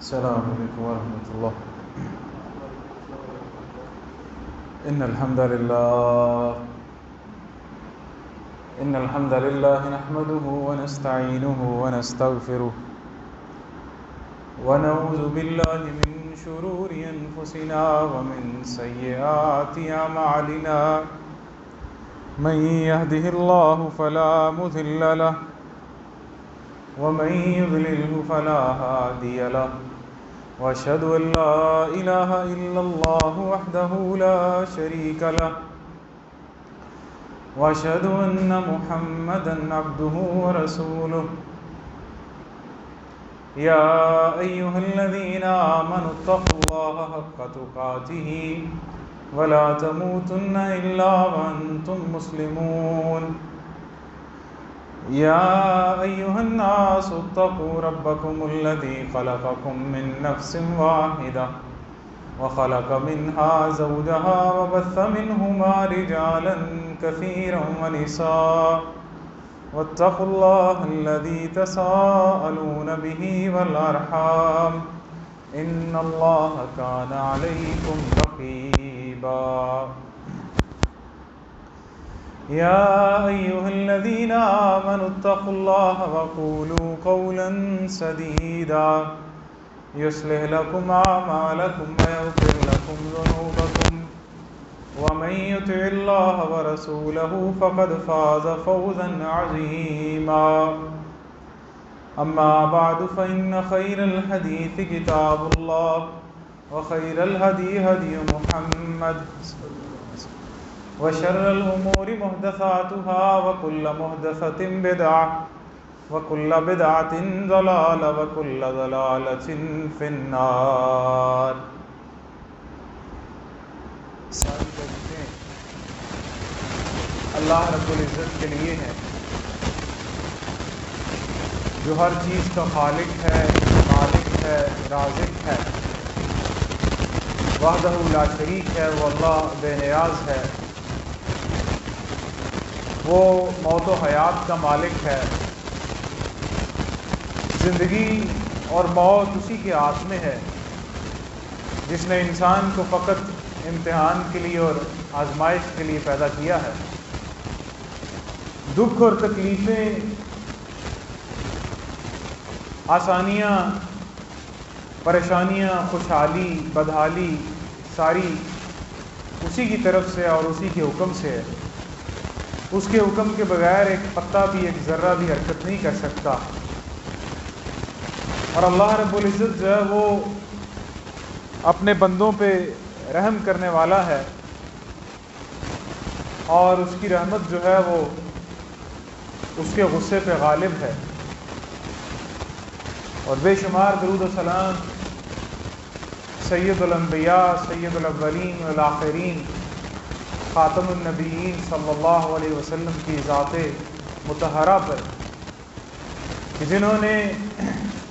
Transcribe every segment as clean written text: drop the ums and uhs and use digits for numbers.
السلام علیکم ورحمۃ اللہ۔ ان الحمد للہ نحمده ونستعینه ونستغفره ونعوذ باللہ من شرور انفسنا ومن سیئات اعمالنا من يهده الله فلا مضل له ومن يضلله فلا هادي له واشهد ان لا اله الا الله وحده لا شريك له واشهد ان محمدا عبده ورسوله يا ايها الذين امنوا اتقوا الله حق تقاته ولا تموتن الا وانتم مسلمون يا أيها الناس اتقوا ربكم الذي خلقكم من نفس واحدة وخلق منها زوجها وبث منهما رجالا كثيرا ونساء واتقوا الله الذي تساءلون به والأرحام إن الله كان عليكم رقيبا يا أيها الذين آمنوا اتقوا الله وقولوا قولا سديدا يصلح لكم أعمالكم ويغفر لكم ذنوبكم ومن يطع الله ورسوله فقد فاز فوزا عظيما أما بعد فإن خير الحديث كتاب الله وخير الهدي هدي محمد وشر الأمور محدثاتها وكل محدثة بدعة وكل بدعة ضلالة وكل ضلالة في النار۔ ساری تعریفیں اللہ رب العزت کے لیے ہیں جو ہر چیز کا خالق ہے، مالک ہے، رازق ہے، وحدہ لا شریک ہے، وہ اللہ بے نیاز ہے، وہ موت و حیات کا مالک ہے، زندگی اور موت اسی کے ہاتھ میں ہے، جس نے انسان کو فقط امتحان کے لیے اور آزمائش کے لیے پیدا کیا ہے۔ دکھ اور تکلیفیں، آسانیاں، پریشانیاں، خوشحالی، بدحالی، ساری اسی کی طرف سے اور اسی کے حکم سے ہے۔ اس کے حکم کے بغیر ایک پتا بھی، ایک ذرہ بھی حرکت نہیں کر سکتا۔ اور اللہ رب العزت جو ہے وہ اپنے بندوں پہ رحم کرنے والا ہے، اور اس کی رحمت جو ہے وہ اس کے غصے پہ غالب ہے۔ اور بے شمار درود و سلام سید الانبیاء، سید الاولین والآخرین، خاتم النبیین صلی اللہ علیہ وسلم کی ذات مطہرہ پر، کہ جنہوں نے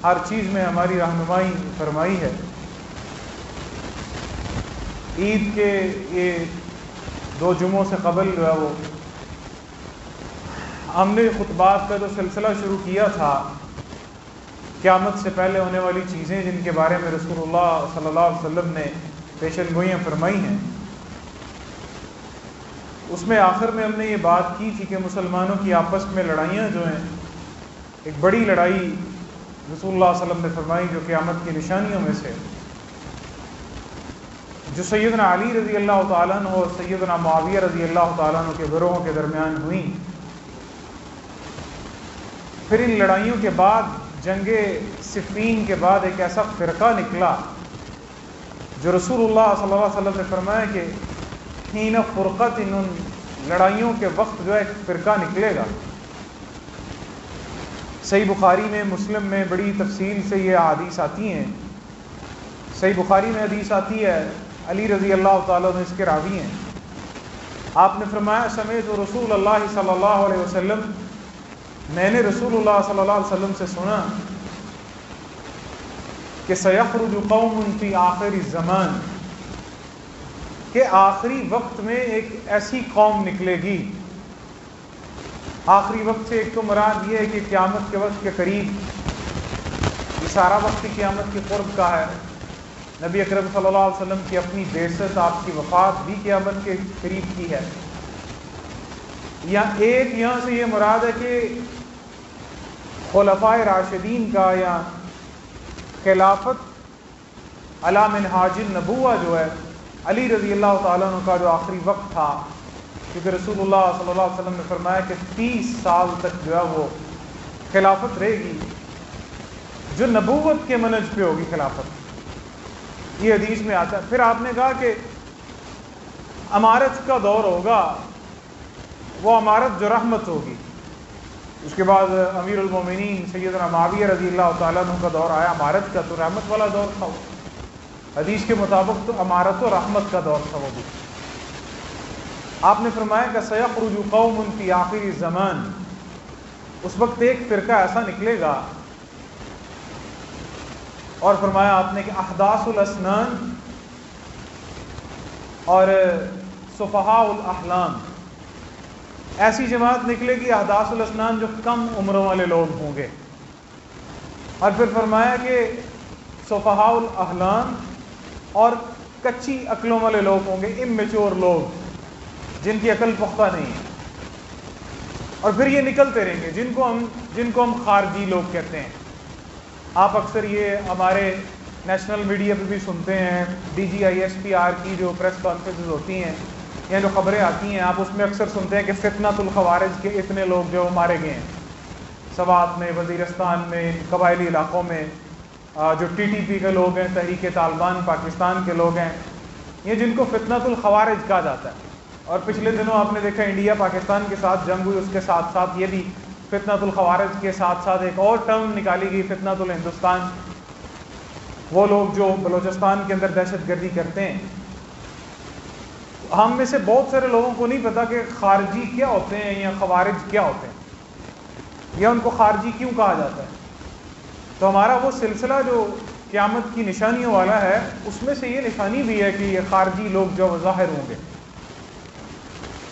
ہر چیز میں ہماری رہنمائی فرمائی ہے۔ عید کے یہ 2 جمعوں سے قبل جو ہے وہ ہم نے خطبات کا جو سلسلہ شروع کیا تھا، قیامت سے پہلے ہونے والی چیزیں جن کے بارے میں رسول اللہ صلی اللہ علیہ وسلم نے پیشن گوئیاں فرمائی ہیں، اس میں آخر میں ہم نے یہ بات کی تھی کہ مسلمانوں کی آپس میں لڑائیاں جو ہیں، ایک بڑی لڑائی رسول اللہ صلی اللہ علیہ وسلم نے فرمائی جو قیامت کی نشانیوں میں سے، جو سیدنا علی رضی اللہ تعالیٰ عنہ اور سیدنا معاویہ رضی اللہ تعالیٰ عنہ کے گروہوں کے درمیان ہوئیں۔ پھر ان لڑائیوں کے بعد جنگ صفین کے بعد ایک ایسا فرقہ نکلا جو رسول اللہ صلی اللہ علیہ وسلم نے فرمایا کہ حین فرقت، ان لڑائیوں کے وقت جو ہے ایک فرقہ نکلے گا۔ صحیح بخاری میں، مسلم میں بڑی تفصیل سے یہ احادیث آتی ہیں۔ صحیح بخاری میں حدیث آتی ہے، علی رضی اللہ تعالیٰ عنہ اس کے راوی ہیں، آپ نے فرمایا سمعت رسول اللہ صلی اللہ علیہ وسلم، میں نے رسول اللہ صلی اللہ علیہ وسلم سے سنا کہ سیخرج قوم فی آخر الزمان، کہ آخری وقت میں ایک ایسی قوم نکلے گی۔ آخری وقت سے ایک تو مراد یہ ہے کہ قیامت کے وقت کے قریب، یہ سارا وقت قیامت کے قرب کا ہے۔ نبی اکرم صلی اللہ علیہ وسلم کی اپنی بعثت، آپ کی وفات بھی قیامت کے قریب کی ہے۔ یا ایک یہاں سے یہ مراد ہے کہ خلفائے راشدین کا یا خلافت علی منہاج النبوہ جو ہے، علی رضی اللہ تعالیٰ عنہ کا جو آخری وقت تھا، کیونکہ رسول اللہ صلی اللہ علیہ وسلم نے فرمایا کہ 30 سال تک جو ہے وہ خلافت رہے گی، جو نبوت کے منہج پہ ہوگی خلافت، یہ حدیث میں آتا ہے۔ پھر آپ نے کہا کہ امارت کا دور ہوگا، وہ امارت جو رحمت ہوگی۔ اس کے بعد امیر المومنین سیدنا معاویہ رضی اللہ تعالیٰ عنہ کا دور آیا امارت کا، تو رحمت والا دور تھا۔ حدیث کے مطابق تو امارت و رحمت کا دور تھا وہ بھی۔ آپ نے فرمایا کہ سیخرج قوم فی آخر الزمان، اس وقت ایک فرقہ ایسا نکلے گا، اور فرمایا آپ نے کہ احداث الاسنان اور صفحاء الاحلام، ایسی جماعت نکلے گی احداث الاسنان جو کم عمروں والے لوگ ہوں گے، اور پھر فرمایا کہ صفحاء الاحلام اور کچی عقلوں والے لوگ ہوں گے، اممیچور لوگ جن کی عقل پختہ نہیں ہے، اور پھر یہ نکلتے رہیں گے جن کو ہم خارجی لوگ کہتے ہیں۔ آپ اکثر یہ ہمارے نیشنل میڈیا پہ بھی سنتے ہیں، DGISPR کی جو پریس کانفرنسز ہوتی ہیں یا جو خبریں آتی ہیں، آپ اس میں اکثر سنتے ہیں کہ فتنۃ الخوارج کے اتنے لوگ جو مارے گئے ہیں، سوات میں، وزیرستان میں، قبائلی علاقوں میں، جو TTP کے لوگ ہیں، تحریک طالبان پاکستان کے لوگ ہیں، یہ جن کو فتنۃ الخوارج کہا جاتا ہے۔ اور پچھلے دنوں آپ نے دیکھا انڈیا پاکستان کے ساتھ جنگ ہوئی، اس کے ساتھ ساتھ یہ بھی فتنۃ الخوارج کے ساتھ ساتھ ایک اور ٹرم نکالی گئی، فتنۃ الہندوستان، وہ لوگ جو بلوچستان کے اندر دہشت گردی کرتے ہیں۔ ہم میں سے بہت سارے لوگوں کو نہیں پتا کہ خارجی کیا ہوتے ہیں یا خوارج کیا ہوتے ہیں، یا ان کو خارجی کیوں کہا جاتا ہے۔ تو ہمارا وہ سلسلہ جو قیامت کی نشانیوں والا ہے، اس میں سے یہ نشانی بھی ہے کہ یہ خارجی لوگ جو ظاہر ہوں گے۔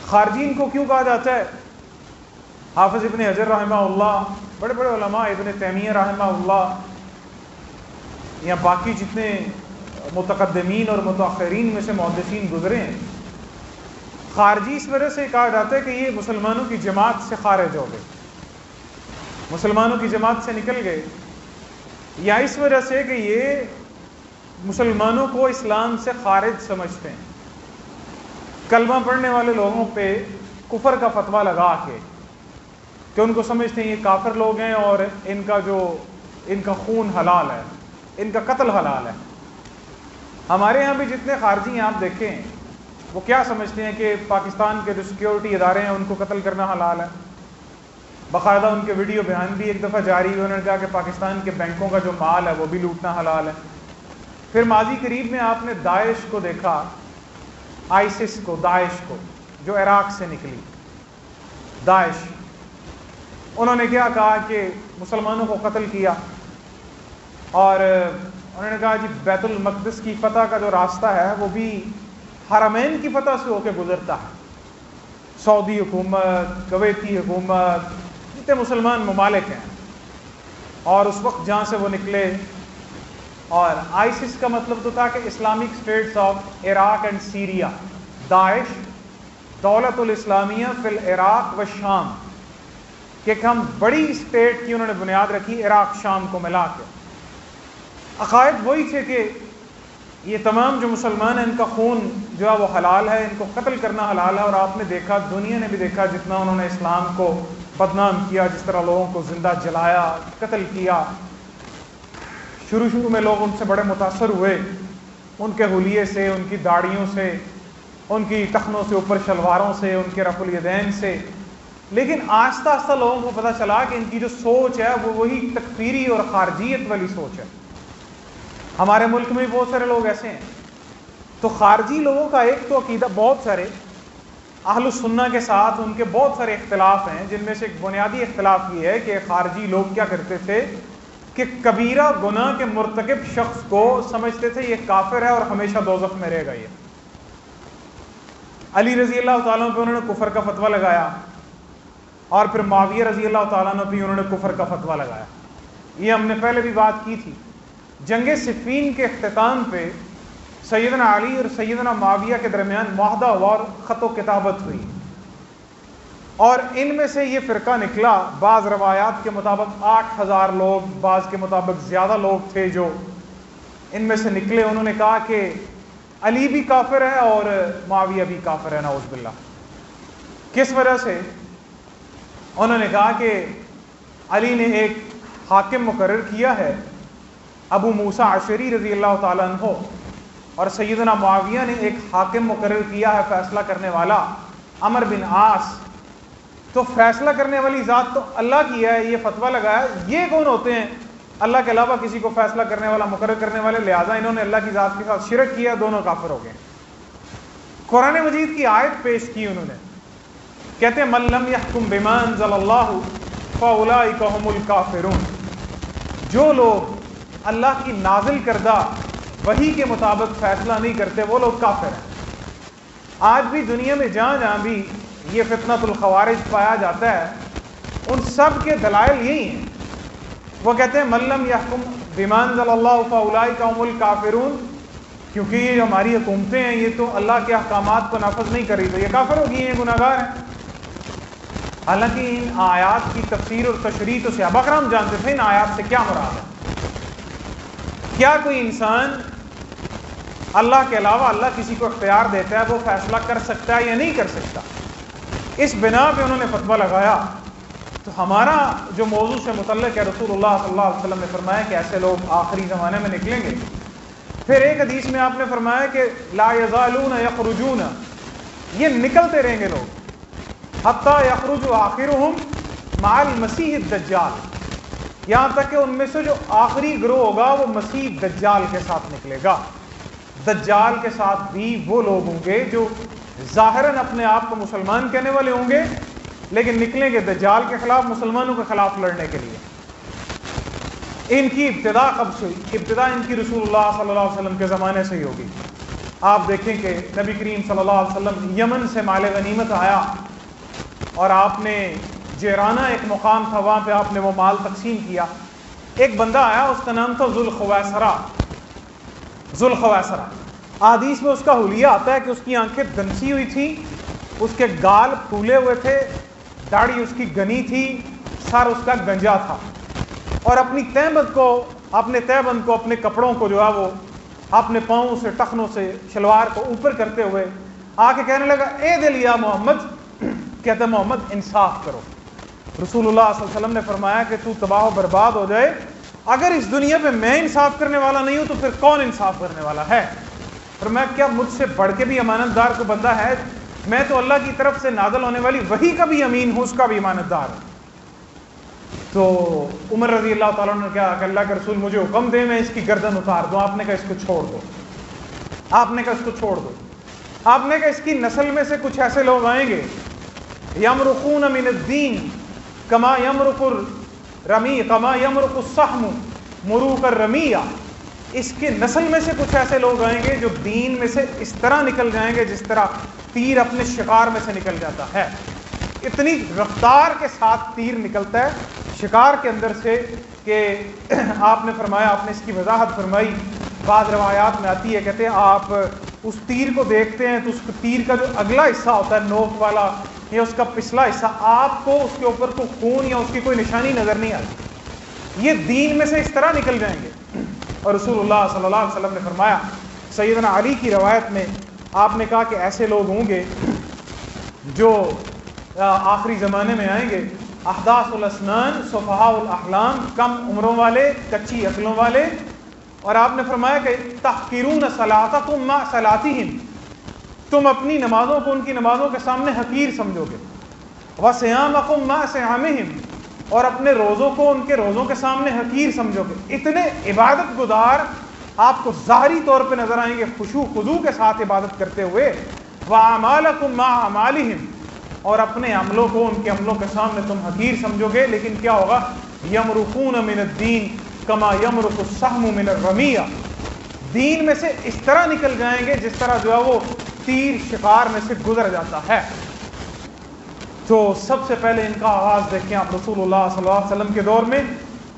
خارجین کو کیوں کہا جاتا ہے؟ حافظ ابن حجر رحمہ اللہ، بڑے بڑے علماء، ابن تیمیہ رحمہ اللہ، یا باقی جتنے متقدمین اور متاخرین میں سے محدثین گزرے ہیں، خارجی اس وجہ سے کہا جاتا ہے کہ یہ مسلمانوں کی جماعت سے خارج ہو گئے، مسلمانوں کی جماعت سے نکل گئے، یا اس وجہ سے کہ یہ مسلمانوں کو اسلام سے خارج سمجھتے ہیں، کلمہ پڑھنے والے لوگوں پہ کفر کا فتویٰ لگا کے، کہ ان کو سمجھتے ہیں یہ کافر لوگ ہیں اور ان کا خون حلال ہے، ان کا قتل حلال ہے۔ ہمارے ہاں بھی جتنے خارجی ہیں آپ دیکھیں، وہ کیا سمجھتے ہیں کہ پاکستان کے جو سیکیورٹی ادارے ہیں ان کو قتل کرنا حلال ہے۔ باقاعدہ ان کے ویڈیو بیان بھی ایک دفعہ جاری ہوئے، انہوں نے کہا کہ پاکستان کے بینکوں کا جو مال ہے وہ بھی لوٹنا حلال ہے۔ پھر ماضی قریب میں آپ نے داعش کو دیکھا، آئیسس کو، داعش کو، جو عراق سے نکلی داعش، انہوں نے کیا کہا کہ مسلمانوں کو قتل کیا، اور انہوں نے کہا جی بیت المقدس کی فتح کا جو راستہ ہے وہ بھی حرمین کی فتح سے ہو کے گزرتا ہے۔ سعودی حکومت، کویتی حکومت، جتنے مسلمان ممالک ہیں، اور اس وقت جہاں سے وہ نکلے، اور آئیسس کا مطلب تو تھا کہ Islamic States of Iraq and Syria, داعش دولت الاسلامیہ فی العراق و شام، کہ ہم بڑی اسٹیٹ کی انہوں نے بنیاد رکھی عراق شام کو ملا کے۔ عقائد وہی تھے کہ یہ تمام جو مسلمان ہیں ان کا خون جو ہے وہ حلال ہے، ان کو قتل کرنا حلال ہے، اور آپ نے دیکھا، دنیا نے بھی دیکھا، جتنا انہوں نے اسلام کو بدنام کیا، جس طرح لوگوں کو زندہ جلایا، قتل کیا۔ شروع میں لوگ ان سے بڑے متاثر ہوئے، ان کے حلیے سے، ان کی داڑھیوں سے، ان کی ٹخنوں سے اوپر شلواروں سے، ان کے رفع الیدین سے، لیکن آہستہ آہستہ لوگوں کو پتہ چلا کہ ان کی جو سوچ ہے وہ وہی تکفیری اور خارجیت والی سوچ ہے۔ ہمارے ملک میں بہت سارے لوگ ایسے ہیں۔ تو خارجی لوگوں کا ایک تو عقیدہ، بہت سارے اہل السنہ کے ساتھ ان کے بہت سارے اختلاف ہیں، جن میں سے ایک بنیادی اختلاف یہ ہے کہ خارجی لوگ کیا کرتے تھے کہ کبیرہ گناہ کے مرتکب شخص کو سمجھتے تھے یہ کافر ہے اور ہمیشہ دوزخ میں رہے گا۔ یہ علی رضی اللہ تعالیٰ عنہ پہ انہوں نے کفر کا فتویٰ لگایا، اور پھر معاویہ رضی اللہ تعالیٰ عنہ پہ انہوں نے کفر کا فتویٰ لگایا۔ یہ ہم نے پہلے بھی بات کی تھی۔ جنگ صفین کے اختتام پہ سیدنا علی اور سیدنا معاویہ کے درمیان معاہدہ ہوا اور خط و کتابت ہوئی، اور ان میں سے یہ فرقہ نکلا، بعض روایات کے مطابق 8000 لوگ، بعض کے مطابق زیادہ لوگ تھے جو ان میں سے نکلے۔ انہوں نے کہا کہ علی بھی کافر ہے اور معاویہ بھی کافر ہے، نعوذ باللہ۔ کس وجہ سے؟ انہوں نے کہا کہ علی نے ایک حاکم مقرر کیا ہے، ابو موسیٰ عشری رضی اللہ تعالیٰ عنہ، اور سیدنا معاویہ نے ایک حاکم مقرر کیا ہے فیصلہ کرنے والا، عمر بن عاص۔ تو فیصلہ کرنے والی ذات تو اللہ کی ہے، یہ فتویٰ لگایا، یہ کون ہوتے ہیں اللہ کے علاوہ کسی کو فیصلہ کرنے والا، مقرر کرنے والے؟ لہٰذا انہوں نے اللہ کی ذات کے ساتھ شرک کیا، دونوں کافر ہو گئے۔ قرآن مجید کی آیت پیش کی انہوں نے، کہتے ہیں من لم یحکم بما انزل اللہ فاولئک هم الکافرون، جو لوگ اللہ کی نازل کردہ وحی کے مطابق فیصلہ نہیں کرتے وہ لوگ کافر ہیں۔ آج بھی دنیا میں جہاں جہاں بھی یہ فتنۃ الخوارج پایا جاتا ہے، ان سب کے دلائل یہی ہیں۔ وہ کہتے ہیں من لم یحکم بما انزل اللہ فاولئک هم الکافرون، کیونکہ یہ ہماری حکومتیں ہیں، یہ تو اللہ کے احکامات کو نافذ نہیں کر رہی، تو یہ کافر ہوگی، یہ گناہ گار ہیں۔ حالانکہ ان آیات کی تفسیر اور تشریح تو صحابہ کرام جانتے تھے ان آیات سے کیا مراد ہے۔ کیا کوئی انسان اللہ کے علاوہ، اللہ کسی کو اختیار دیتا ہے، وہ فیصلہ کر سکتا ہے یا نہیں کر سکتا؟ اس بنا پہ انہوں نے فتویٰ لگایا۔ تو ہمارا جو موضوع سے متعلق ہے، رسول اللہ صلی اللہ علیہ وسلم نے فرمایا کہ ایسے لوگ آخری زمانے میں نکلیں گے۔ پھر ایک حدیث میں آپ نے فرمایا کہ لا یزالون یخرجون، یہ نکلتے رہیں گے لوگ، حتی یخرج آخرهم مع المسیح الدجال، یہاں تک کہ ان میں سے جو آخری گروہ ہوگا وہ مسیح دجال کے ساتھ نکلے گا۔ دجال کے ساتھ بھی وہ لوگ ہوں گے جو ظاہراً اپنے آپ کو مسلمان کہنے والے ہوں گے، لیکن نکلیں گے دجال کے خلاف، مسلمانوں کے خلاف لڑنے کے لیے۔ ان کی ابتدا کب سے ہوئی؟ ابتدا ان کی رسول اللہ صلی اللہ علیہ وسلم کے زمانے سے ہی ہوگی۔ آپ دیکھیں کہ نبی کریم صلی اللہ علیہ وسلم یمن سے مال غنیمت آیا، اور آپ نے جیرانہ ایک مقام تھا، وہاں پہ آپ نے وہ مال تقسیم کیا۔ ایک بندہ آیا، اس کا نام تھا ذوالخویسرہ۔ احادیث میں اس کا حلیہ آتا ہے کہ اس کی آنکھیں دنسی ہوئی تھیں، اس کے گال پھولے ہوئے تھے، داڑھی اس کی گنی تھی، سر اس کا گنجا تھا، اور اپنے تہبند کو اپنے کپڑوں کو جو ہے وہ اپنے پاؤں سے، ٹخنوں سے، شلوار کو اوپر کرتے ہوئے آ کے کہنے لگا اے دل یا محمد، کہتے محمد انصاف کرو۔ رسول اللہ صلی اللہ علیہ وسلم نے فرمایا کہ تو تباہ و برباد ہو جائے، اگر اس دنیا پہ میں انصاف کرنے والا نہیں ہوں تو پھر کون انصاف کرنے والا ہے؟ فرمایا کیا مجھ سے بڑھ کے بھی امانت دار کو بندہ ہے؟ میں تو اللہ کی طرف سے نازل ہونے والی وحی کا بھی امین ہوں، اس کا بھی امانت دار ہوں۔ تو عمر رضی اللہ تعالیٰ نے کہا کہ اللہ کے رسول مجھے حکم دے میں اس کی گردن اتار دوں۔ آپ نے کہا اس کو چھوڑ دو، آپ نے کہا اس کو چھوڑ دو۔ آپ نے کہا اس کی نسل میں سے کچھ ایسے لوگ آئیں گے یمرقون من الدین کما یمرق السہم مروق الرمیہ، اس کے نسل میں سے کچھ ایسے لوگ آئیں گے جو دین میں سے اس طرح نکل جائیں گے جس طرح تیر اپنے شکار میں سے نکل جاتا ہے۔ اتنی رفتار کے ساتھ تیر نکلتا ہے شکار کے اندر سے کہ آپ نے فرمایا، آپ نے اس کی وضاحت فرمائی، بعض روایات میں آتی ہے، کہتے ہیں آپ اس تیر کو دیکھتے ہیں تو اس تیر کا جو اگلا حصہ ہوتا ہے نوک والا یا اس کا پچھلا حصہ، آپ کو اس کے اوپر کوئی خون یا اس کی کوئی نشانی نظر نہیں آتی، یہ دین میں سے اس طرح نکل جائیں گے۔ اور رسول اللہ صلی اللہ علیہ وسلم نے فرمایا، سیدنا علی کی روایت میں آپ نے کہا کہ ایسے لوگ ہوں گے جو آخری زمانے میں آئیں گے، احداث الاسنان صفحاء الاحلام، کم عمروں والے، کچی عقلوں والے، اور آپ نے فرمایا کہ تحقرون صلاتکم مع صلاتہم، تم اپنی نمازوں کو ان کی نمازوں کے سامنے حقیر سمجھو گے، وصیامکم مع صیامہم، اور اپنے روزوں کو ان کے روزوں کے سامنے حقیر سمجھو گے۔ اتنے عبادت گزار آپ کو ظاہری طور پہ نظر آئیں گے خشوع خضوع کے ساتھ عبادت کرتے ہوئے، وَأَعْمَالَكُمْ مَعَ أَعْمَالِهِمْ، اور اپنے عملوں کو ان کے عملوں کے سامنے تم حقیر سمجھو گے۔ لیکن کیا ہوگا؟ يَمْرُقُونَ مِنَ الدِّينِ كَمَا يَمْرُقُ السَّهْمُ مِنَ الرَّمِيَّةِ، دین میں سے اس طرح نکل جائیں گے جس طرح جو ہے وہ تیر شکار میں سے گزر جاتا ہے۔ تو سب سے پہلے ان کا آغاز دیکھیں آپ رسول اللہ صلی اللہ علیہ وسلم کے دور میں،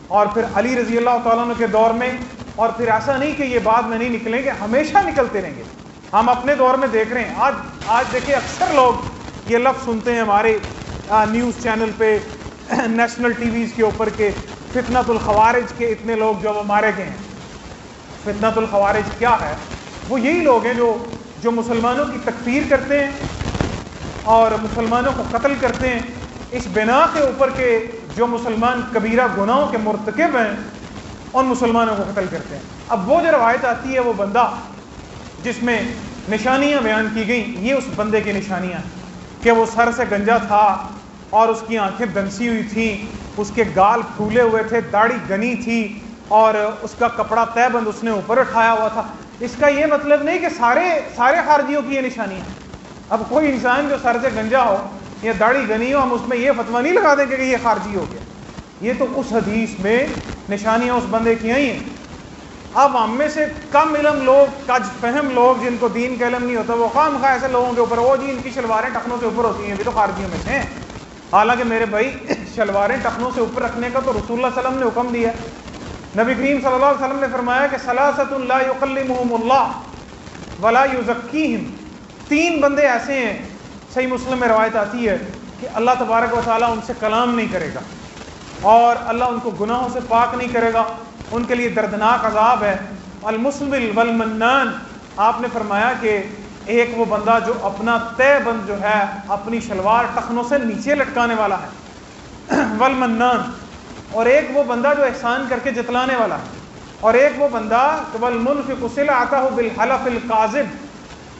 اور پھر علی رضی اللہ تعالیٰ عنہ کے دور میں، اور پھر ایسا نہیں کہ یہ بعد میں نہیں نکلیں گے، ہمیشہ نکلتے رہیں گے۔ ہم اپنے دور میں دیکھ رہے ہیں، آج دیکھیں اکثر لوگ یہ لفظ سنتے ہیں ہمارے نیوز چینل پہ، نیشنل ٹی ویز کے اوپر کے فتنۃ الخوارج کے اتنے لوگ جو وہ مارے گئے ہیں۔ فتنۃ الخوارج کیا ہے؟ وہ یہی لوگ ہیں جو مسلمانوں کی تکفیر کرتے ہیں اور مسلمانوں کو قتل کرتے ہیں، اس بنا کے اوپر کہ جو مسلمان کبیرہ گناہوں کے مرتکب ہیں ان مسلمانوں کو قتل کرتے ہیں۔ اب وہ جو روایت آتی ہے وہ بندہ جس میں نشانیاں بیان کی گئیں، یہ اس بندے کی نشانیاں ہیں کہ وہ سر سے گنجا تھا اور اس کی آنکھیں دنسی ہوئی تھیں، اس کے گال پھولے ہوئے تھے، داڑھی گنی تھی، اور اس کا کپڑا تہ بند اس نے اوپر اٹھایا ہوا تھا۔ اس کا یہ مطلب نہیں کہ سارے خارجیوں کی یہ نشانی ہے۔ اب کوئی انسان جو سر سے گنجا ہو یا داڑھی گنی ہو، ہم اس میں یہ فتویٰ نہیں لگا دیں کہ یہ خارجی ہو گیا۔ یہ تو اس حدیث میں نشانیاں اس بندے کی آئی ہیں۔ اب ہم میں سے کم علم لوگ، کج فہم لوگ جن کو دین کا علم نہیں ہوتا، وہ خواہ مخواہ ایسے لوگوں کے اوپر وہ جی ان کی شلواریں ٹخنوں سے اوپر ہوتی ہیں، یہ تو خارجیوں میں سے ہیں۔ حالانکہ میرے بھائی شلواریں ٹخنوں سے اوپر رکھنے کا تو رسول اللہ صلی اللہ علیہ وسلم نے حکم دیا۔ نبی کریم صلی اللہ علیہ وسلم نے فرمایا کہ ثلاثۃ لا یکلمہم اللہ ولا یزکیہم، تین بندے ایسے ہیں، صحیح مسلم میں روایت آتی ہے کہ اللہ تبارک و تعالیٰ ان سے کلام نہیں کرے گا اور اللہ ان کو گناہوں سے پاک نہیں کرے گا، ان کے لیے دردناک عذاب ہے۔ المسبل والمنان، آپ نے فرمایا کہ ایک وہ بندہ جو اپنا تہ بند جو ہے اپنی شلوار ٹخنوں سے نیچے لٹکانے والا ہے، والمنان، اور ایک وہ بندہ جو احسان کر کے جتلانے والا ہے، اور ایک وہ بندہ والمنفق سلعتہ بالحلف الکاذب،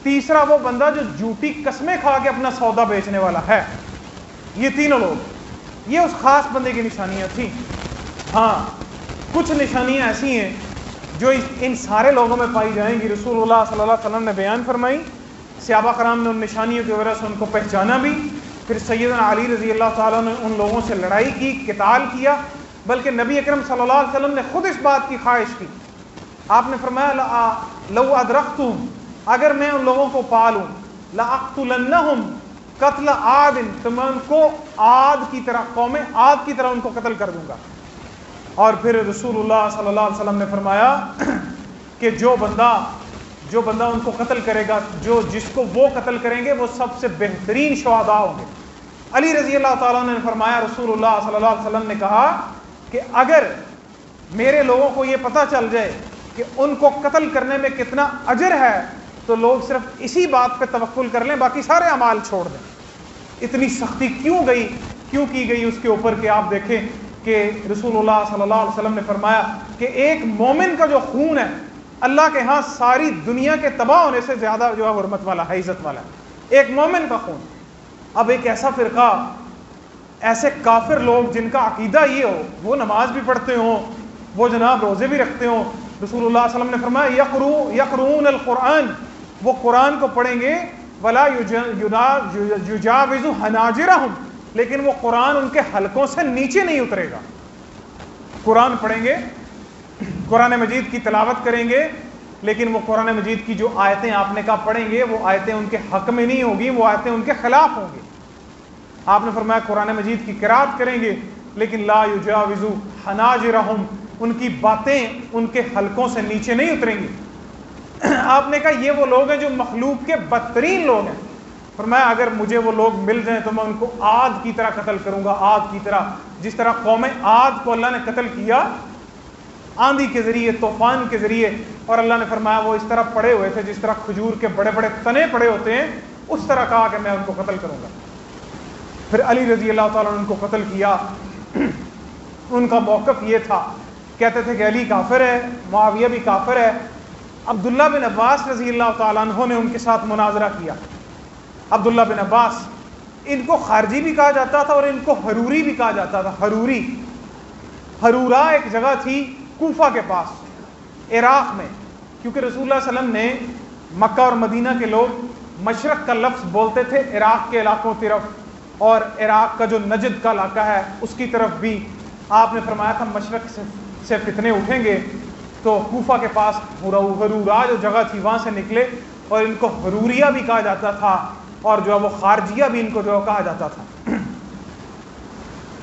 تیسرا وہ بندہ جو جھوٹی قسمیں کھا کے اپنا سودا بیچنے والا ہے۔ یہ تینوں لوگ، یہ اس خاص بندے کی نشانیاں تھیں۔ ہاں کچھ نشانیاں ایسی ہیں جو ان سارے لوگوں میں پائی جائیں گی، رسول اللہ صلی اللہ علیہ وسلم نے بیان فرمائی، صحابہ کرام نے ان نشانیوں کی وجہ سے ان کو پہچانا بھی، پھر سیدنا علی رضی اللہ تعالیٰ نے ان لوگوں سے لڑائی کی، قتال کیا، بلکہ نبی اکرم صلی اللہ علیہ وسلم نے خود اس بات کی خواہش کی۔ آپ نے فرمایا لو ادرکتہم، اگر میں ان لوگوں کو پالوں، لأقتلنہم قتل عاد، تو میں ان کو عاد کی طرح، قوم عاد کی طرح ان کو قتل کر دوں گا۔ اور پھر رسول اللہ صلی اللہ علیہ وسلم نے فرمایا کہ جو بندہ ان کو قتل کرے گا، جس کو وہ قتل کریں گے وہ سب سے بہترین شہداء ہوں گے۔ علی رضی اللہ تعالیٰ نے فرمایا، رسول اللہ صلی اللہ علیہ وسلم نے کہا کہ اگر میرے لوگوں کو یہ پتہ چل جائے کہ ان کو قتل کرنے میں کتنا اجر ہے تو لوگ صرف اسی بات پہ توکل کر لیں، باقی سارے اعمال چھوڑ دیں۔ اتنی سختی کیوں کی گئی اس کے اوپر کہ آپ دیکھیں کہ رسول اللہ صلی اللہ علیہ وسلم نے فرمایا کہ ایک مومن کا جو خون ہے اللہ کے ہاں ساری دنیا کے تباہ ہونے سے زیادہ جو ہے حرمت والا ہے، عزت والا ہے، ایک مومن کا خون۔ اب ایک ایسا فرقہ، ایسے کافر لوگ جن کا عقیدہ یہ ہو، وہ نماز بھی پڑھتے ہوں، وہ جناب روزے بھی رکھتے ہوں، رسول اللہ صلی اللہ علیہ وسلم نے فرمایا یقرؤون القرآن، وہ قرآن کو پڑھیں گے، ولا یجاوز حناجرہم، لیکن وہ قرآن ان کے حلقوں سے نیچے نہیں اترے گا۔ قرآن پڑھیں گے، قرآن مجید کی تلاوت کریں گے، لیکن وہ قرآن مجید کی جو آیتیں آپ نے کہا پڑھیں گے، وہ آیتیں ان کے حق میں نہیں ہوگی، وہ آیتیں ان کے خلاف ہوں گی۔ آپ نے فرمایا قرآن مجید کی قرات کریں گے، لیکن لا یجاوز حناجرہم، ان کی باتیں ان کے حلقوں سے نیچے نہیں اتریں گی۔ آپ نے کہا یہ وہ لوگ ہیں جو مخلوق کے بدترین لوگ ہیں. فرمایا اگر مجھے وہ لوگ مل جائیں تو میں ان کو عاد کی طرح قتل کروں گا, عاد کی طرح, جس طرح قوم عاد کو اللہ نے قتل کیا آندھی کے ذریعے, طوفان کے ذریعے. اور اللہ نے فرمایا وہ اس طرح پڑے ہوئے تھے جس طرح کھجور کے بڑے بڑے تنے پڑے ہوتے ہیں, اس طرح کہا کہ میں ان کو قتل کروں گا. پھر علی رضی اللہ تعالیٰ نے ان کو قتل کیا. ان کا موقف یہ تھا, کہتے تھے کہ علی کافر ہے, معاویہ بھی کافر ہے. عبداللہ بن عباس رضی اللہ تعالیٰ عنہ نے ان کے ساتھ مناظرہ کیا. عبداللہ بن عباس, ان کو خارجی بھی کہا جاتا تھا اور ان کو حروری بھی کہا جاتا تھا. حروری, حرورا ایک جگہ تھی کوفہ کے پاس عراق میں, کیونکہ رسول اللہ صلی اللہ علیہ وسلم نے مکہ اور مدینہ کے لوگ مشرق کا لفظ بولتے تھے عراق کے علاقوں طرف, اور عراق کا جو نجد کا علاقہ ہے اس کی طرف بھی آپ نے فرمایا تھا مشرق سے فتنے اٹھیں گے. تو کوفہ کے پاس حرورا جو جگہ تھی وہاں سے نکلے, اور ان کو حروریہ بھی کہا جاتا تھا, اور جو ہے وہ خارجیہ بھی ان کو جو کہا جاتا تھا.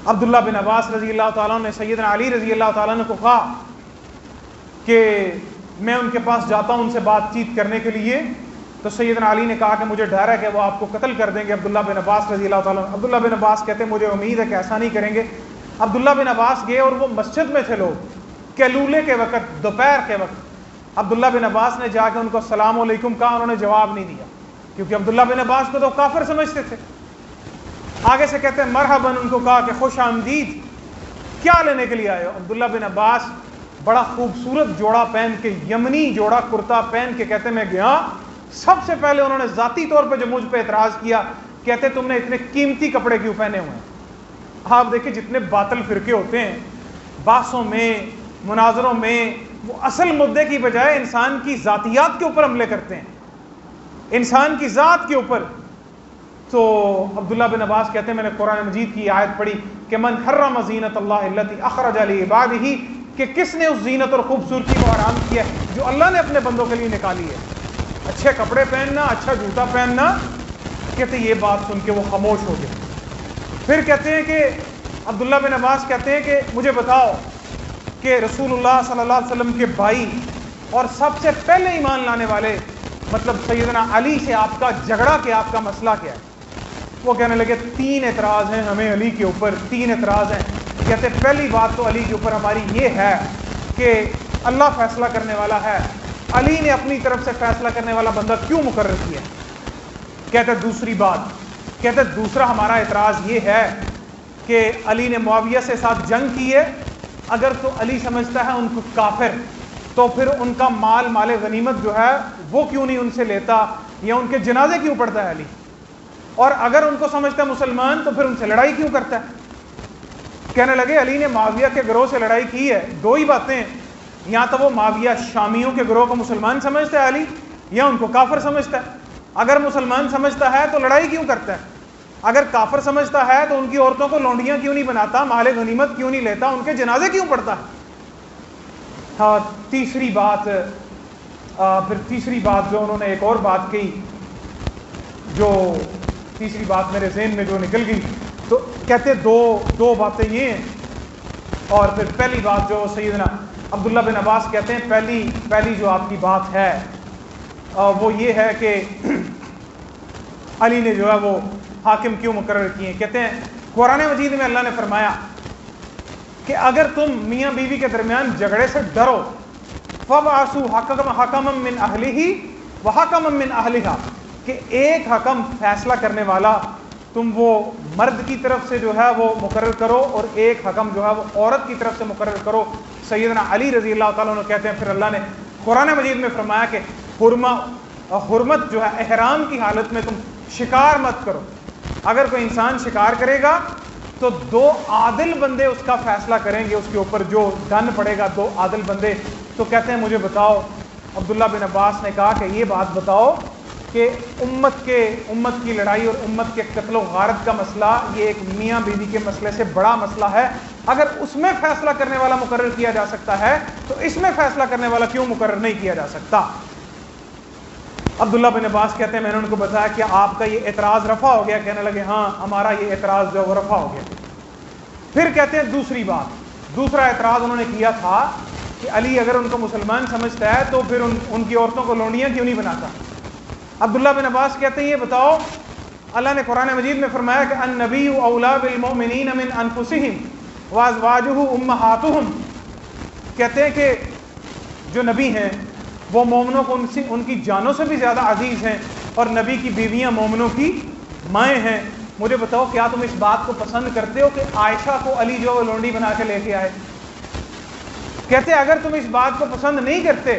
عبداللہ بن عباس رضی اللہ تعالیٰ نے سیدنا علی رضی اللہ تعالیٰ نے کو کہا کہ میں ان کے پاس جاتا ہوں ان سے بات چیت کرنے کے لیے. تو سیدنا علی نے کہا کہ مجھے ڈر ہے کہ وہ آپ کو قتل کر دیں گے. عبداللہ بن عباس رضی اللہ تعالیٰ, عبداللہ بن عباس کہتے ہیں مجھے امید ہے کہ ایسا نہیں کریں گے. عبداللہ بن عباس گئے اور وہ مسجد میں تھے لوگ, کیلولے کے وقت, دوپہر کے وقت. عبداللہ بن عباس نے جا کے ان کو السلام علیکم کہا, انہوں نے جواب نہیں دیا, کیونکہ عبداللہ بن عباس کو تو کافر سمجھتے تھے. آگے سے کہتے ہیں مرحباً, ان کو کہا کہ خوش آمدید, کیا لینے کے لیے آئے ہو. عبداللہ بن عباس بڑا خوبصورت جوڑا پہن کے, یمنی جوڑا کرتا پہن کے, کہتے میں گیا. سب سے پہلے انہوں نے ذاتی طور پہ جو مجھ پہ اعتراض کیا, کہتے تم نے اتنے قیمتی کپڑے کیوں پہنے ہوئے ہیں. آپ دیکھیں جتنے باطل فرقے ہوتے ہیں بحثوں میں, مناظروں میں, وہ اصل مدعے کی بجائے انسان کی ذاتیات کے اوپر حملے کرتے ہیں, انسان کی ذات کے اوپر. تو عبداللہ بن عباس کہتے ہیں میں نے قرآن مجید کی آیت پڑھی کہ من حرم زینت اللہ التی اخرج لعبادہ, کہ کس نے اس زینت اور خوبصورتی کو حرام کیا ہے جو اللہ نے اپنے بندوں کے لیے نکالی ہے. اچھے کپڑے پہننا, اچھا جوتا پہننا. کہتے یہ بات سن کے وہ خاموش ہو گئے. پھر کہتے ہیں کہ عبداللہ بن عباس کہتے ہیں کہ مجھے بتاؤ کہ رسول اللہ صلی اللہ علیہ وسلم کے بھائی اور سب سے پہلے ایمان لانے والے مطلب سیدنا علی سے آپ کا جھگڑا کیا, آپ کا مسئلہ کیا ہے. وہ کہنے لگے 3 اعتراض ہیں ہمیں علی کے اوپر, 3 اعتراض ہیں. کہتے پہلی بات تو علی کے اوپر ہماری یہ ہے کہ اللہ فیصلہ کرنے والا ہے, علی نے اپنی طرف سے فیصلہ کرنے والا بندہ کیوں مقرر کیا. کہتے دوسری بات, کہتے دوسرا ہمارا اعتراض یہ ہے کہ علی نے معاویہ سے ساتھ جنگ کی ہے, اگر تو علی سمجھتا ہے ان کو کافر تو پھر ان کا مال غنیمت جو ہے وہ کیوں نہیں ان سے لیتا, یا ان کے جنازے کیوں پڑھتا ہے علی, اور اگر ان کو سمجھتا ہے مسلمان تو پھر ان سے لڑائی کیوں کرتا ہے. کہنے لگے علی نے معاویہ کے گروہ سے لڑائی کی ہے, 2 ہی باتیں ہیں, یا تو وہ معاویہ شامیوں کے گروہ کو مسلمان سمجھتا ہے علی, یا ان کو کافر سمجھتا ہے. اگر مسلمان سمجھتا ہے تو لڑائی کیوں کرتا ہے, اگر کافر سمجھتا ہے تو ان کی عورتوں کو لونڈیاں کیوں نہیں بناتا, مال غنیمت کیوں نہیں لیتا, ان کے جنازے کیوں پڑھتا ہے. ہاں تیسری بات, پھر تیسری بات جو انہوں نے ایک اور بات کہی, جو تیسری بات میرے ذہن میں جو نکل گئی, تو کہتے دو باتیں یہ ہیں. اور پھر پہلی بات جو سیدنا عبداللہ بن عباس کہتے ہیں پہلی جو آپ کی بات ہے وہ یہ ہے کہ علی نے جو ہے وہ حاکم کیوں مقرر کیے. کہتے ہیں قرآن مجید میں اللہ نے فرمایا کہ اگر تم میاں بیوی کے درمیان جھگڑے سے ڈرو فَبْعَثُوا حَكَمًا مِّنْ أَهْلِهِ وَحَكَمًا مِّنْ أَهْلِهَا, کہ ایک حکم فیصلہ کرنے والا تم وہ مرد کی طرف سے جو ہے وہ مقرر کرو, اور ایک حکم جو ہے وہ عورت کی طرف سے مقرر کرو. سیدنا علی رضی اللہ تعالیٰ عنہ کہتے ہیں پھر اللہ نے قرآن مجید میں فرمایا کہ حرمت جو ہے احرام کی حالت میں تم شکار مت کرو. اگر کوئی انسان شکار کرے گا تو 2 عادل بندے اس کا فیصلہ کریں گے, اس کے اوپر جو دن پڑے گا 2 عادل بندے. تو کہتے ہیں مجھے بتاؤ, عبداللہ بن عباس نے کہا کہ یہ بات بتاؤ کہ امت کی لڑائی اور امت کے قتل و غارت کا مسئلہ یہ ایک میاں بیوی کے مسئلے سے بڑا مسئلہ ہے, اگر اس میں فیصلہ کرنے والا مقرر کیا جا سکتا ہے تو اس میں فیصلہ کرنے والا کیوں مقرر نہیں کیا جا سکتا. عبداللہ بن عباس کہتے ہیں میں نے ان کو بتایا کہ آپ کا یہ اعتراض رفع ہو گیا. کہنے لگے ہاں ہمارا یہ اعتراض جو وہ رفع ہو گیا. پھر کہتے ہیں دوسری بات, دوسرا اعتراض انہوں نے کیا تھا کہ علی اگر ان کو مسلمان سمجھتا ہے تو پھر ان کی عورتوں کو لونڈیاں کیوں نہیں بناتا؟ عبداللہ بن عباس کہتے ہیں یہ بتاؤ، اللہ نے قرآن مجید میں فرمایا کہ النبی اولی بالمؤمنین من انفسہم وازواجہ امہاتہم، کہتے ہیں کہ جو نبی ہیں وہ مومنوں کو ان کی جانوں سے بھی زیادہ عزیز ہیں، اور نبی کی بیویاں مومنوں کی مائیں ہیں۔ مجھے بتاؤ کیا تم اس بات کو پسند کرتے ہو کہ عائشہ کو علی جو لونڈی بنا کے لے کے آئے؟ کہتے اگر تم اس بات کو پسند نہیں کرتے،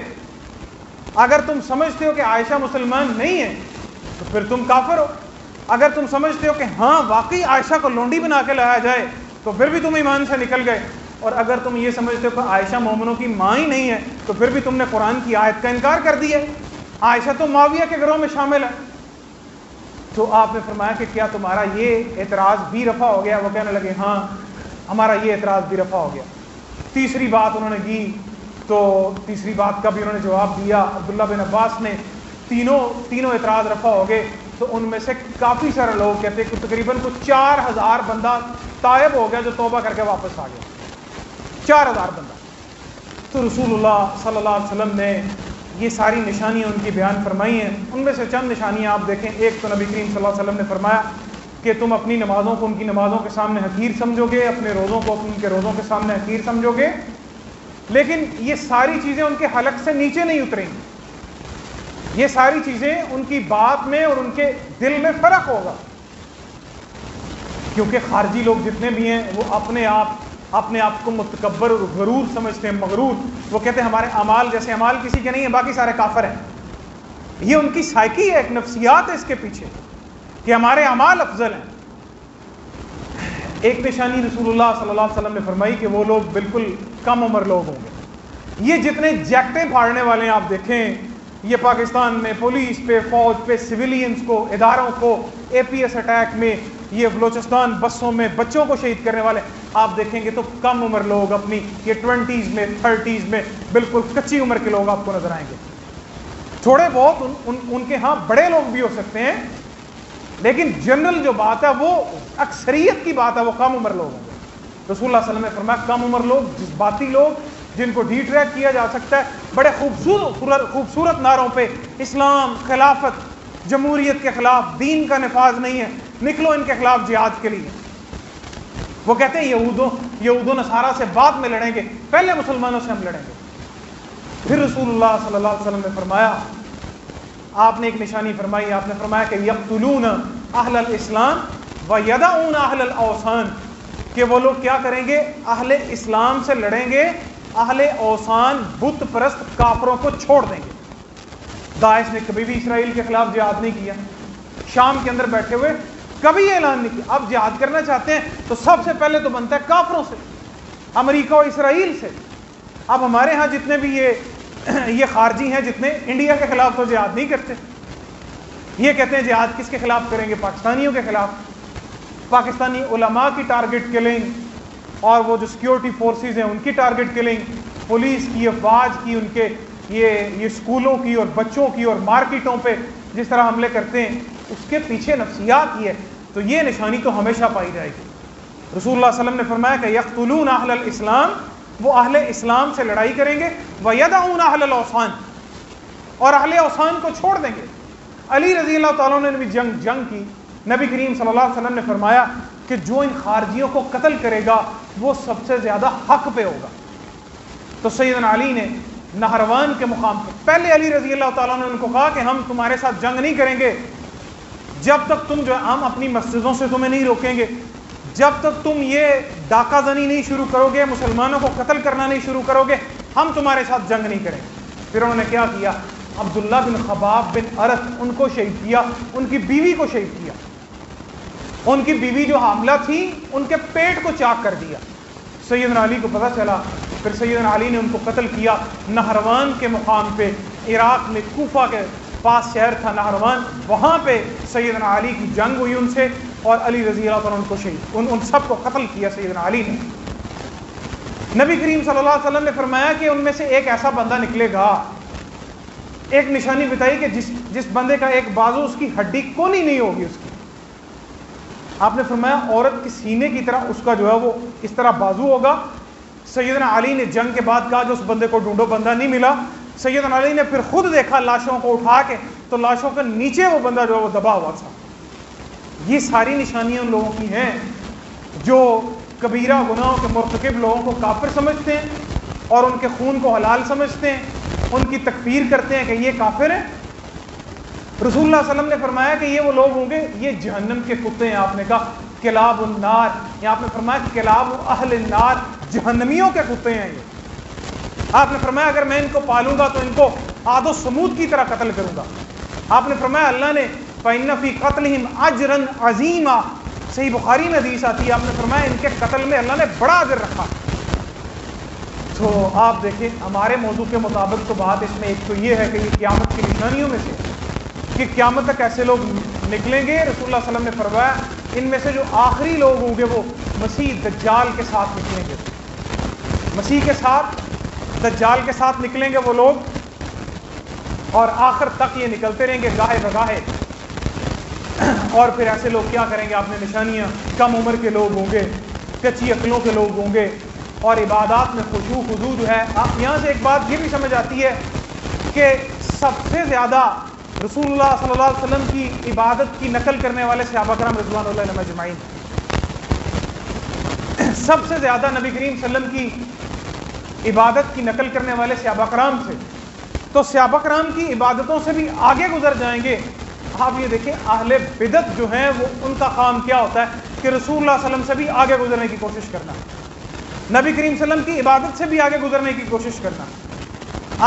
اگر تم سمجھتے ہو کہ عائشہ مسلمان نہیں ہے تو پھر تم کافر ہو۔ اگر تم سمجھتے ہو کہ ہاں واقعی عائشہ کو لونڈی بنا کے لایا جائے تو پھر بھی تم ایمان سے نکل گئے، اور اگر تم یہ سمجھتے ہو کہ عائشہ مومنوں کی ماں ہی نہیں ہے تو پھر بھی تم نے قرآن کی آیت کا انکار کر دیا۔ عائشہ تو معاویہ کے گھروں میں شامل ہے۔ تو آپ نے فرمایا کہ کیا تمہارا یہ اعتراض بھی رفع ہو گیا؟ وہ کہنے لگے ہاں ہمارا یہ اعتراض بھی رفع ہو گیا۔ تیسری بات انہوں نے کی تو تیسری بات کا بھی انہوں نے جواب دیا۔ عبداللہ بن عباس نے تینوں اعتراض رفع ہو گئے، تو ان میں سے کافی سارے لوگ کہتے ہیں کہ تقریباً 4000 بندہ تائب ہو گیا جو توبہ کر کے واپس آ گیا، 4000 بندہ۔ تو رسول اللہ صلی اللہ علیہ وسلم نے یہ ساری نشانیاں ان کی بیان فرمائی ہیں۔ ان میں سے چند نشانیاں آپ دیکھیں۔ ایک تو نبی کریم صلی اللہ علیہ وسلم نے فرمایا کہ تم اپنی نمازوں کو ان کی نمازوں کے سامنے حقیر سمجھو گے، اپنے روزوں کو ان کے روزوں کے سامنے حقیر سمجھو گے، لیکن یہ ساری چیزیں ان کے حلق سے نیچے نہیں اتریں گی۔ یہ ساری چیزیں ان کی بات میں اور ان کے دل میں فرق ہوگا، کیونکہ خارجی لوگ جتنے بھی ہیں وہ اپنے آپ کو متکبر اور غرور سمجھتے ہیں، مغرور۔ وہ کہتے ہیں ہمارے اعمال جیسے اعمال کسی کے نہیں ہیں، باقی سارے کافر ہیں۔ یہ ان کی سائیکی ہے، ایک نفسیات ہے اس کے پیچھے کہ ہمارے اعمال افضل ہیں۔ ایک نشانی رسول اللہ صلی اللہ علیہ وسلم نے فرمائی کہ وہ لوگ بالکل کم عمر لوگ ہوں گے۔ یہ جتنے جیکٹیں پھاڑنے والے ہیں آپ دیکھیں، یہ پاکستان میں پولیس پہ، فوج پہ، سویلینز کو، اداروں کو، اے پی ایس اٹیک میں، یہ بلوچستان بسوں میں بچوں کو شہید کرنے والے آپ دیکھیں گے تو کم عمر لوگ، اپنی یہ 20s میں 30s میں بالکل کچی عمر کے لوگ آپ کو نظر آئیں گے۔ تھوڑے بہت ان کے ہاں بڑے لوگ بھی ہو سکتے ہیں، لیکن جنرل جو بات ہے وہ اکثریت کی بات ہے، وہ کم عمر لوگ ہوں گے۔ رسول اللہ صلی اللہ علیہ وسلم نے فرمایا کم عمر لوگ، جذباتی لوگ جن کو ڈی ٹریک کیا جا سکتا ہے، بڑے خوبصورت نعروں پہ اسلام، خلافت، جمہوریت کے خلاف، دین کا نفاذ نہیں ہے، نکلو ان کے خلاف جہاد کے لیے۔ وہ کہتے ہیں یہود و نصارہ سے بعد میں لڑیں گے، پہلے مسلمانوں سے ہم لڑیں گے۔ پھر رسول اللہ صلی اللہ علیہ وسلم نے فرمایا، آپ نے ایک نشانی فرمائی، آپ نے فرمایا کہ یقتلون اہل الاسلام ویدعون اہل الاوثان، کہ وہ لوگ کیا کریں گے؟ اہل اسلام سے لڑیں گے، اہل اوثان بت پرست کافروں کو چھوڑ دیں گے۔ داعش نے کبھی بھی اسرائیل کے خلاف جہاد نہیں کیا، شام کے اندر بیٹھے ہوئے کبھی اعلان نہیں کیا۔ اب جہاد کرنا چاہتے ہیں تو سب سے پہلے تو بنتا ہے کافروں سے، امریکہ و اسرائیل سے۔ اب ہمارے ہاں جتنے بھی یہ خارجی ہیں، جتنے انڈیا کے خلاف تو جہاد نہیں کرتے، یہ کہتے ہیں جہاد کس کے خلاف کریں گے؟ پاکستانیوں کے خلاف۔ پاکستانی علماء کی ٹارگٹ کلنگ، اور وہ جو سیکیورٹی فورسز ہیں ان کی ٹارگٹ کلنگ، پولیس کی، افواج کی، ان کے یہ اسکولوں کی اور بچوں کی اور مارکیٹوں پہ جس طرح حملے کرتے ہیں، اس کے پیچھے نفسیات ہی ہے۔ تو یہ نشانی تو ہمیشہ پائی جائے گی۔ رسول اللہ صلی اللہ علیہ وسلم نے فرمایا کہ یقتلون اہل الاسلام، وہ اہل اسلام سے لڑائی کریں گے، ویدعون اہل الاوثان، اور اہل اوثان کو چھوڑ دیں گے۔ علی رضی اللہ تعالیٰ نے بھی جنگ کی۔ نبی کریم صلی اللہ علیہ وسلم نے فرمایا کہ جو ان خارجیوں کو قتل کرے گا وہ سب سے زیادہ حق پہ ہوگا۔ تو سیدنا علی نے نہروان کے مقام پہ پہلے علی رضی اللہ تعالیٰ نے ان کو کہا کہ ہم تمہارے ساتھ جنگ نہیں کریں گے جب تک تم جو ہم اپنی مسجدوں سے تمہیں نہیں روکیں گے، جب تک تم یہ ڈاکہ زنی نہیں شروع کرو گے، مسلمانوں کو قتل کرنا نہیں شروع کرو گے، ہم تمہارے ساتھ جنگ نہیں کریں گے۔ پھر انہوں نے کیا کیا؟ عبداللہ بن خباب بن ارت ان کو شہید کیا، ان کی بیوی کو شہید کیا، ان کی بیوی جو حاملہ تھی ان کے پیٹ کو چاک کر دیا۔ سیدنا علی کو پتہ چلا، پھر سیدنا علی نے ان کو قتل کیا نہروان کے مقام پہ۔ عراق میں کوفہ کے پاس شہر تھا نہروان، وہاں پہ سیدنا علی کی جنگ ہوئی ان سے، اور علی رضی اللہ عنہ ان کو شہید، ان سب کو قتل کیا سیدنا علی نے۔ نبی کریم صلی اللہ علیہ وسلم نے فرمایا کہ ان میں سے ایک ایسا بندہ نکلے گا، ایک نشانی بتائی کہ جس بندے کا ایک بازو، اس کی ہڈی کونی نہیں ہوگی اس کی۔ آپ نے فرمایا عورت کے سینے کی طرح اس کا جو ہے وہ اس طرح بازو ہوگا، سیدنا علی نے جنگ کے بعد کہا جو اس بندے کو ڈھونڈو، بندہ نہیں ملا. سیدنا علی نے پھر خود دیکھا لاشوں کو اٹھا کے، تو لاشوں کے نیچے وہ بندہ جو ہے وہ دبا ہوا تھا. یہ ساری نشانیاں ان لوگوں کی ہیں جو کبیرہ گناہوں کے مرتکب لوگوں کو کافر سمجھتے ہیں اور ان کے خون کو حلال سمجھتے ہیں، ان کی تکفیر کرتے ہیں کہ یہ کافر ہیں. رسول اللہ صلی اللہ علیہ وسلم نے فرمایا کہ یہ وہ لوگ ہوں گے، یہ جہنم کے کتے ہیں. آپ نے کہا کلاب النار، یا آپ نے فرمایا کلاب اہل النار، جہنمیوں کے کتے ہیں یہ. آپ نے فرمایا اگر میں ان کو پالوں گا تو ان کو عاد و سمود کی طرح قتل کروں گا. آپ نے فرمایا اللہ نے فَإِنَّ فِي قَتْلِهِمْ أَجْرًا عَظِيمًا، صحیح بخاری میں حدیث آتی ہے، آپ نے فرمایا ان کے قتل میں اللہ نے بڑا اجر رکھا. تو آپ دیکھیں ہمارے موضوع کے مطابق تو بات اس میں ایک تو یہ ہے کہ یہ قیامت کی نشانیوں میں سے کہ قیامت تک ایسے لوگ نکلیں گے. رسول اللہ صلی اللہ علیہ وسلم نے فرمایا ان میں سے جو آخری لوگ ہوں گے وہ مسیح دجال کے ساتھ نکلیں گے. مسیح کے ساتھ، دجال کے ساتھ نکلیں گے وہ لوگ، اور آخر تک یہ نکلتے رہیں گے گاہے بگاہے. اور پھر ایسے لوگ کیا کریں گے؟ آپ نے نشانیاں، کم عمر کے لوگ ہوں گے، کچی عقلوں کے لوگ ہوں گے، اور عبادات میں خشوع خضوع جو ہے. آپ یہاں سے ایک بات یہ بھی سمجھ آتی ہے کہ سب سے زیادہ رسول اللہ صلی اللہ علیہ وسلم کی عبادت کی نقل کرنے والے صحابہ کرام رضوان اللہ علیہم اجمعین. سب سے زیادہ نبی کریم صلی اللہ علیہ وسلم کی عبادت کی نقل کرنے والے صحابہ کرام تھے. تو صحابہ کرام کی عبادتوں سے بھی آگے گزر جائیں گے. آپ یہ دیکھیں اہل بدعت جو ہیں وہ ان کا کام کیا ہوتا ہے کہ رسول اللہ صلی اللہ علیہ وسلم سے بھی آگے گزرنے کی کوشش کرنا، نبی کریم صلی اللہ علیہ وسلم کی عبادت سے بھی آگے گزرنے کی کوشش کرنا،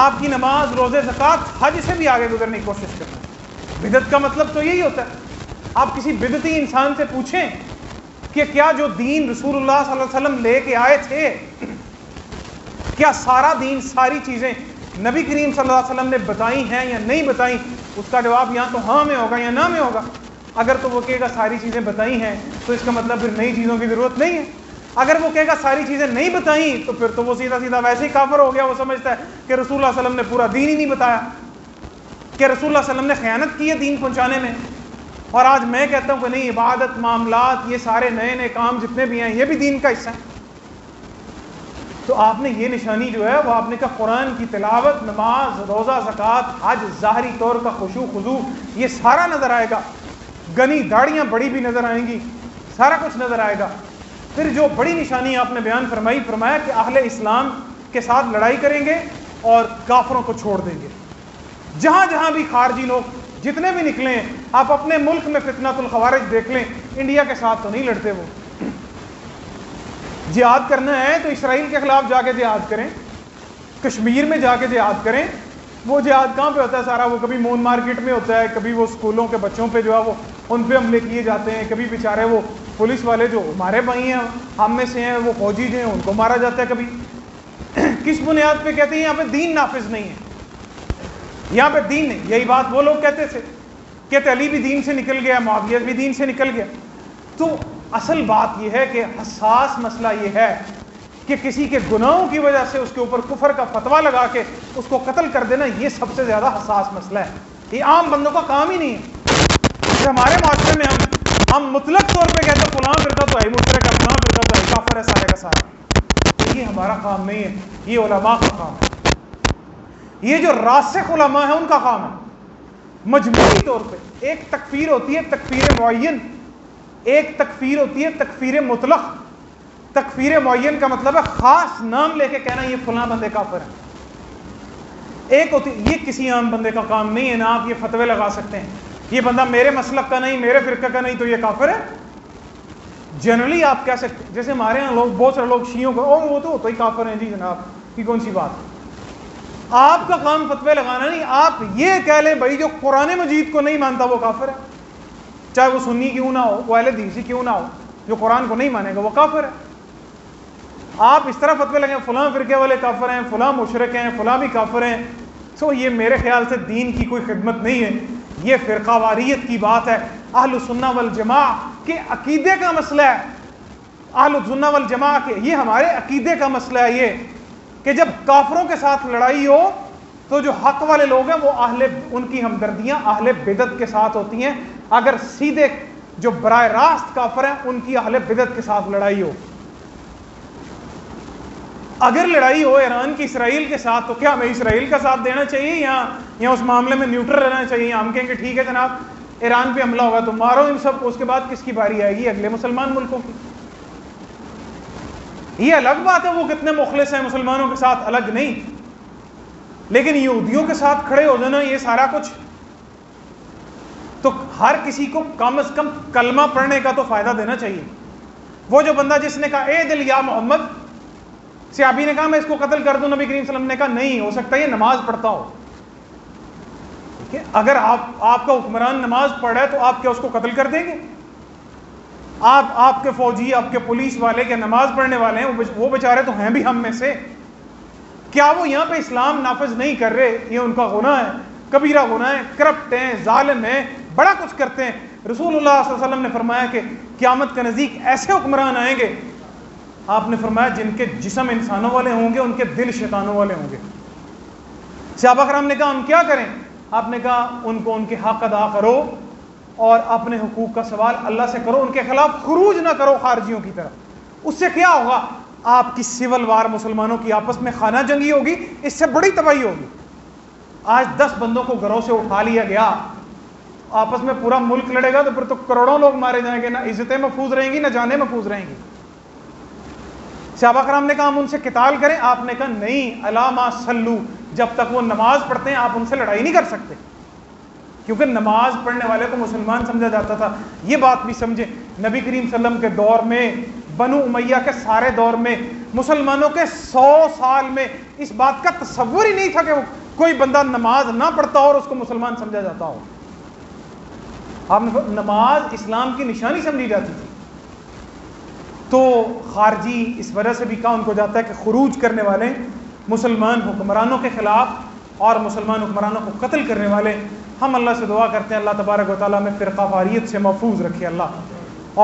آپ کی نماز، روزے، زکوٰۃ، حج سے بھی آگے گزرنے کی کوشش کرنا. بدعت کا مطلب تو یہی ہوتا ہے. آپ کسی بدعتی انسان سے پوچھیں کہ کیا جو دین رسول اللہ صلی اللہ علیہ وسلم لے کے آئے تھے، کیا سارا دین، ساری چیزیں نبی کریم صلی اللہ علیہ وسلم نے بتائی ہیں یا نہیں بتائیں؟ اس کا جواب یہاں تو ہاں میں ہوگا یا نہ میں ہوگا. اگر تو وہ کہے گا ساری چیزیں بتائی ہیں تو اس کا مطلب پھر نئی چیزوں کی ضرورت نہیں ہے. اگر وہ کہے گا ساری چیزیں نہیں بتائیں تو پھر تو وہ سیدھا سیدھا ویسے ہی کافر ہو گیا. وہ سمجھتا ہے کہ رسول اللہ صلی اللہ علیہ وسلم نے پورا دین ہی نہیں بتایا، کہ رسول اللہ صلی اللہ علیہ وسلم نے خیانت کی ہے دین پہنچانے میں. اور آج میں کہتا ہوں کہ نہیں، عبادت، معاملات، یہ سارے نئے نئے کام جتنے بھی ہیں یہ بھی دین کا حصہ ہیں. تو آپ نے یہ نشانی جو ہے وہ آپ نے کہا قرآن کی تلاوت، نماز، روزہ، زکوٰۃ، حج، ظاہری طور کا خشوع خضوع، یہ سارا نظر آئے گا. گنی داڑیاں بڑی بھی نظر آئیں گی، سارا کچھ نظر آئے گا. پھر جو بڑی نشانی آپ نے بیان فرمایا کہ اہل اسلام کے ساتھ لڑائی کریں گے اور کافروں کو چھوڑ دیں گے. جہاں جہاں بھی خارجی لوگ جتنے بھی نکلیں، آپ اپنے ملک میں فتنۃ الخوارج دیکھ لیں، انڈیا کے ساتھ تو نہیں لڑتے. وہ جہاد کرنا ہے تو اسرائیل کے خلاف جا کے جہاد کریں، کشمیر میں جا کے جہاد کریں. وہ جہاد کہاں پہ ہوتا ہے سارا؟ وہ کبھی مون مارکیٹ میں ہوتا ہے، کبھی وہ اسکولوں کے بچوں پہ جو ہے وہ ان پہ حملے کیے جاتے ہیں، کبھی بیچارے وہ پولیس والے جو ہمارے بھائی ہیں ہم میں سے ہیں، وہ فوجی جو ہیں ان کو مارا جاتا ہے کبھی. کس بنیاد پہ کہتے ہیں یہاں پہ دین نافذ نہیں ہے، یہاں پہ دین نہیں؟ یہی بات وہ لوگ کہتے تھے، کہتے علی بھی دین سے نکل گیا، معاویہ بھی دین سے نکل گیا. تو اصل بات یہ ہے کہ حساس مسئلہ یہ ہے کہ کسی کے گناہوں کی وجہ سے اس کے اوپر کفر کا فتویٰ لگا کے اس کو قتل کر دینا، یہ سب سے زیادہ حساس مسئلہ ہے. یہ عام بندوں کا کام ہی نہیں ہے. ہمارے معاشرے میں ہم مطلق طور پہ کہتے ہیں فلاں فرقہ تو ہے مشرک ہے، فلاں فرقہ تو ہے کافر ہے، سارے کا سارا. یہ ہمارا کام نہیں ہے، یہ علماء کا کام ہے. یہ جو راسخ علماء ہیں ان کا کام ہے. مجموعی طور پہ ایک تکفیر ہوتی ہے تکفیر معین، ایک تکفیر ہوتی ہے تکفیر مطلق. تکفیر معین کا مطلب ہے خاص نام لے کے کہنا یہ فلاں بندے کافر ہے. ایک ہوتی، یہ کسی عام بندے کا کام نہیں ہے. نہ آپ یہ فتوے لگا سکتے ہیں یہ بندہ میرے مسلک کا نہیں، میرے فرقہ کا نہیں تو یہ کافر ہے. جنرلی آپ کہہ سکتے، جیسے ہمارے یہاں لوگ، بہت سارے لوگ شیعوں کو وہ تو ہی کافر ہیں. جی جناب یہ کون سی بات ہے؟ آپ کا کام فتوے لگانا نہیں. آپ یہ کہہ لیں بھائی جو قرآن مجید کو نہیں مانتا وہ کافر ہے، چاہے وہ سنی کیوں نہ ہو، وہ اہل حدیث ہی کیوں نہ ہو. جو قرآن کو نہیں مانے گا وہ کافر ہے. آپ اس طرح فتوے لگیں فلاں فرقے والے کافر ہیں، فلاں مشرک ہیں، فلاں بھی کافر ہیں. تو یہ میرے خیال سے دین کی کوئی خدمت نہیں ہے. یہ فرقہ واریت کی بات ہے. اہل سنہ والجماع کے عقیدے کا مسئلہ ہے. اہل سنہ والجماع کے یہ ہمارے عقیدے کا مسئلہ ہے یہ کہ جب کافروں کے ساتھ لڑائی ہو تو جو حق والے لوگ ہیں وہ ان کی ہمدردیاں اہل بدعت کے ساتھ ہوتی ہیں. اگر سیدھے جو براہ راست کافر ہیں ان کی اہل بدعت کے ساتھ لڑائی ہو. اگر لڑائی ہو ایران کی اسرائیل کے ساتھ تو کیا ہمیں اسرائیل کا ساتھ دینا چاہیے یا اس معاملے میں نیوٹرل رہنا چاہیے؟ ہم کہیں گے ٹھیک ہے جناب ایران پہ حملہ ہوگا تو مارو ان سب کو، اس کے بعد کس کی باری آئے گی؟ اگلے مسلمان ملکوں کی۔ یہ الگ بات ہے وہ کتنے مخلص ہیں مسلمانوں کے ساتھ، الگ نہیں، لیکن یہودیوں کے ساتھ کھڑے ہو جانا یہ سارا کچھ، تو ہر کسی کو کم از کم کلمہ پڑھنے کا تو فائدہ دینا چاہیے۔ وہ جو بندہ جس نے کہا اے دل یا محمد، صحابی نے کہا میں اس کو قتل کر دوں، نبی کریم صلی اللہ علیہ وسلم نے کہا نہیں، ہو سکتا ہے یہ نماز پڑھتا ہو، ٹھیک ہے؟ اگر آپ کا حکمران نماز پڑھ رہا ہے تو آپ کیا اس کو قتل کر دیں گے؟ آپ کے فوجی، آپ کے پولیس والے کیا نماز پڑھنے والے ہیں؟ وہ بیچارے تو ہیں بھی ہم میں سے، کیا وہ یہاں پہ اسلام نافذ نہیں کر رہے؟ یہ ان کا گناہ ہے، کبیرہ گناہ ہے، کرپٹ ہیں، ظالم ہیں، بڑا کچھ کرتے ہیں۔ رسول اللہ صلی اللہ علیہ وسلم نے فرمایا کہ قیامت کے نزدیک ایسے حکمران آئیں گے، آپ نے فرمایا جن کے جسم انسانوں والے ہوں گے، ان کے دل شیطانوں والے ہوں گے۔ صحابہ کرام نے کہا ہم کیا کریں؟ آپ نے کہا ان کو ان کے حق ادا کرو اور اپنے حقوق کا سوال اللہ سے کرو، ان کے خلاف خروج نہ کرو خارجیوں کی طرف۔ اس سے کیا ہوگا؟ آپ کی سول وار مسلمانوں کی آپس میں خانہ جنگی ہوگی، اس سے بڑی تباہی ہوگی۔ آج 10 بندوں کو گھروں سے اٹھا لیا گیا، آپس میں پورا ملک لڑے گا تو پھر تو کروڑوں لوگ مارے جائیں گے، نہ عزتیں محفوظ رہیں گی نہ جانیں محفوظ رہیں گی۔ صحابہ کرام نے کہا ہم ان سے قتال کریں، آپ نے کہا نہیں، الا ما صلو، جب تک وہ نماز پڑھتے ہیں آپ ان سے لڑائی نہیں کر سکتے، کیونکہ نماز پڑھنے والے کو مسلمان سمجھا جاتا تھا۔ یہ بات بھی سمجھے، نبی کریم صلی اللہ علیہ وسلم کے دور میں، بنو امیہ کے سارے دور میں، مسلمانوں کے 100 سال میں اس بات کا تصور ہی نہیں تھا کہ کوئی بندہ نماز نہ پڑھتا ہو اور اس کو مسلمان سمجھا جاتا ہو۔ آپ نے نماز اسلام کی نشانی سمجھی جاتی تھی۔ تو خارجی اس وجہ سے بھی کہا ان کو جاتا ہے کہ خروج کرنے والے مسلمان حکمرانوں کے خلاف اور مسلمان حکمرانوں کو قتل کرنے والے۔ ہم اللہ سے دعا کرتے ہیں اللہ تبارک و تعالیٰ میں فرقہ واریت سے محفوظ رکھے اللہ،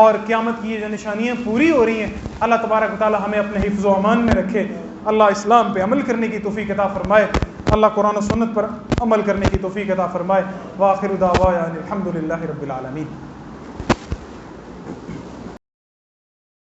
اور قیامت کی یہ جو نشانیاں پوری ہو رہی ہیں اللہ تبارک و تعالیٰ ہمیں اپنے حفظ و امان میں رکھے، اللہ اسلام پہ عمل کرنے کی توفیق عطا فرمائے، اللہ قرآن و سنت پر عمل کرنے کی توفیق عطا فرمائے۔ وآخر دعوانا الحمد للہ رب العالمین۔